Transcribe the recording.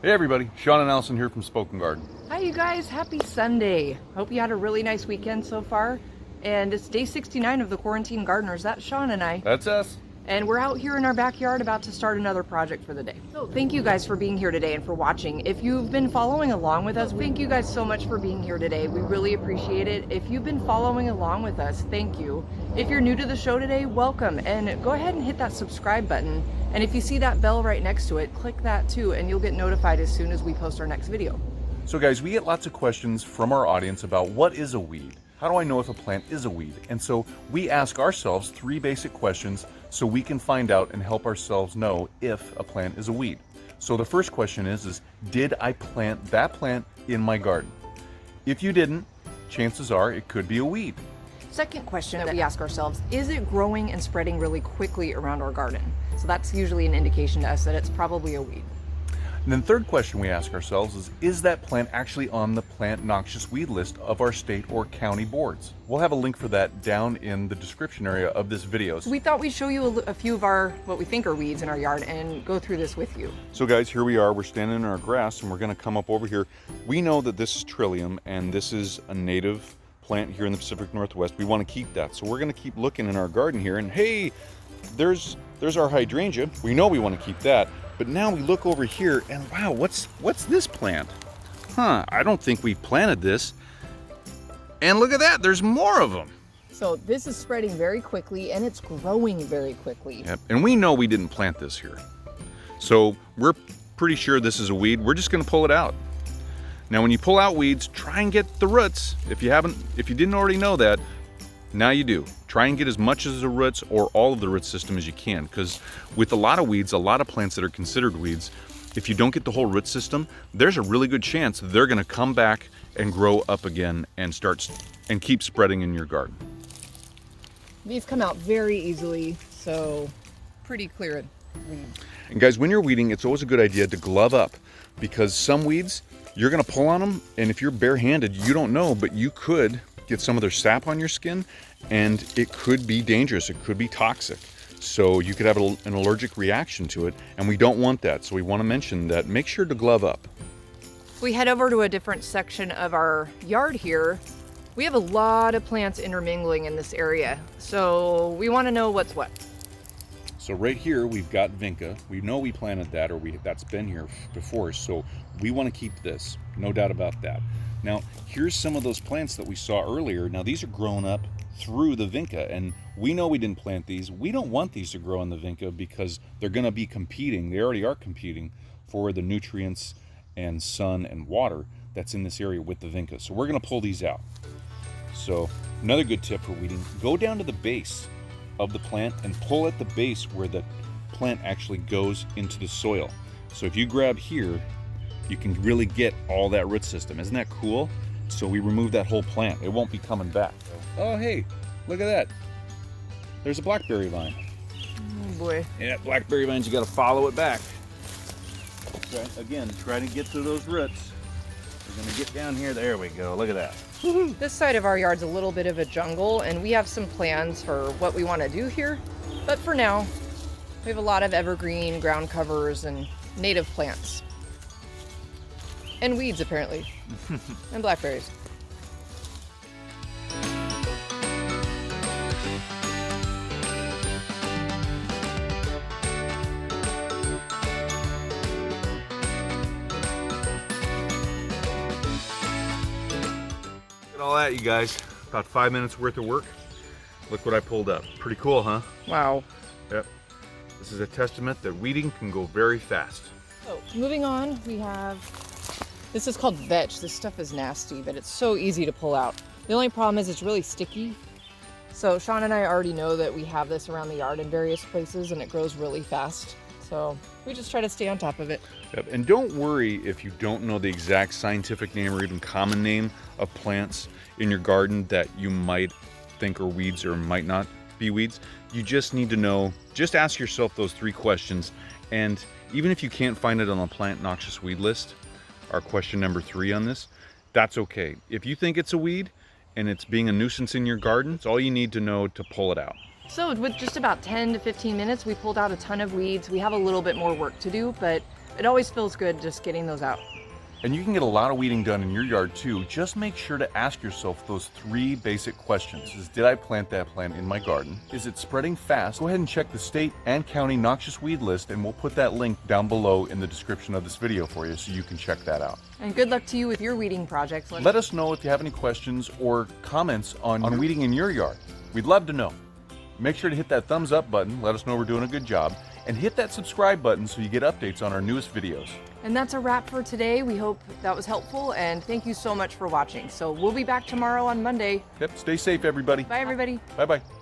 Hey everybody, Sean and Allison here from Spoken Garden. Hi you guys, happy Sunday. Hope you had a really nice weekend so far. And it's day 69 of the Quarantine Gardeners. That's Sean and I. That's us. And we're out here in our backyard about to start another project for the day. So thank you guys for being here today and for watching. If you've been following along with us, thank you guys so much for being here today. We really appreciate it. If you've been following along with us, thank you. If you're new to the show today, welcome. And go ahead and hit that subscribe button. And if you see that bell right next to it, click that too, and you'll get notified as soon as we post our next video. So guys, we get lots of questions from our audience about what is a weed? How do I know if a plant is a weed? And so we ask ourselves 3 basic questions so we can find out and help ourselves know if a plant is a weed. So the first question is did I plant that plant in my garden? If you didn't, chances are it could be a weed. Second question that we ask ourselves, is it growing and spreading really quickly around our garden? So that's usually an indication to us that it's probably a weed. And then third question we ask ourselves is that plant actually on the plant noxious weed list of our state or county boards? We'll have a link for that down in the description area of this video. So we thought we'd show you a few of our, what we think are weeds in our yard and go through this with you. So guys, here we are, we're standing in our grass and we're gonna come up over here. We know that this is Trillium and this is a native plant here in the Pacific Northwest. We wanna keep that. So we're gonna keep looking in our garden here and hey, there's our hydrangea. We know we wanna keep that. But now we look over here and wow, what's this plant? I don't think we planted this. And look at that, there's more of them. So this is spreading very quickly and it's growing very quickly. Yep, and we know we didn't plant this here. So we're pretty sure this is a weed. We're just gonna pull it out. Now when you pull out weeds, try and get the roots. If you didn't already know that, now you do. Try and get as much of the roots or all of the root system as you can, because with a lot of weeds, a lot of plants that are considered weeds, if you don't get the whole root system, there's a really good chance they're gonna come back and grow up again and keep spreading in your garden. These come out very easily, so pretty clear weeds. And guys, when you're weeding, it's always a good idea to glove up, because some weeds, you're gonna pull on them, and if you're barehanded, you don't know, but you could get some of their sap on your skin and it could be dangerous, it could be toxic. So you could have an allergic reaction to it and we don't want that. So we want to mention that make sure to glove up. We head over to a different section of our yard here. We have a lot of plants intermingling in this area. So we want to know what's what. So right here we've got vinca. We know we planted that or that's been here before. So we want to keep this, no doubt about that. Now, here's some of those plants that we saw earlier. Now, these are grown up through the vinca, and we know we didn't plant these. We don't want these to grow in the vinca because they're gonna be competing, they already are competing for the nutrients and sun and water that's in this area with the vinca. So we're gonna pull these out. So another good tip for weeding, go down to the base of the plant and pull at the base where the plant actually goes into the soil. So if you grab here, you can really get all that root system. Isn't that cool? So we remove that whole plant. It won't be coming back. Oh, hey, look at that. There's a blackberry vine. Oh boy. Yeah, blackberry vines, you gotta follow it back. Okay, again, try to get to those roots. We're gonna get down here. There we go, look at that. This side of our yard's a little bit of a jungle and we have some plans for what we want to do here. But for now, we have a lot of evergreen ground covers and native plants. And weeds, apparently. And blackberries. Look at all that, you guys. About 5 minutes worth of work. Look what I pulled up. Pretty cool, huh? Wow. Yep. This is a testament that weeding can go very fast. So, moving on, we have... This is called vetch. This stuff is nasty, but it's so easy to pull out. The only problem is it's really sticky. So Sean and I already know that we have this around the yard in various places and it grows really fast. So we just try to stay on top of it. Yep. And don't worry if you don't know the exact scientific name or even common name of plants in your garden that you might think are weeds or might not be weeds. You just need to know, just ask yourself those 3 questions. And even if you can't find it on the plant noxious weed list, our question number 3 on this, that's okay. If you think it's a weed and it's being a nuisance in your garden, it's all you need to know to pull it out. So with just about 10 to 15 minutes, we pulled out a ton of weeds. We have a little bit more work to do, but it always feels good just getting those out. And you can get a lot of weeding done in your yard too. Just make sure to ask yourself those 3 basic questions. Did I plant that plant in my garden? Is it spreading fast? Go ahead and check the state and county noxious weed list, and we'll put that link down below in the description of this video for you so you can check that out. And good luck to you with your weeding projects. Let us know if you have any questions or comments on weeding in your yard. We'd love to know. Make sure to hit that thumbs up button, let us know we're doing a good job, and hit that subscribe button so you get updates on our newest videos. And that's a wrap for today. We hope that was helpful, and thank you so much for watching. So we'll be back tomorrow on Monday. Yep, stay safe everybody. Bye everybody. Bye-bye.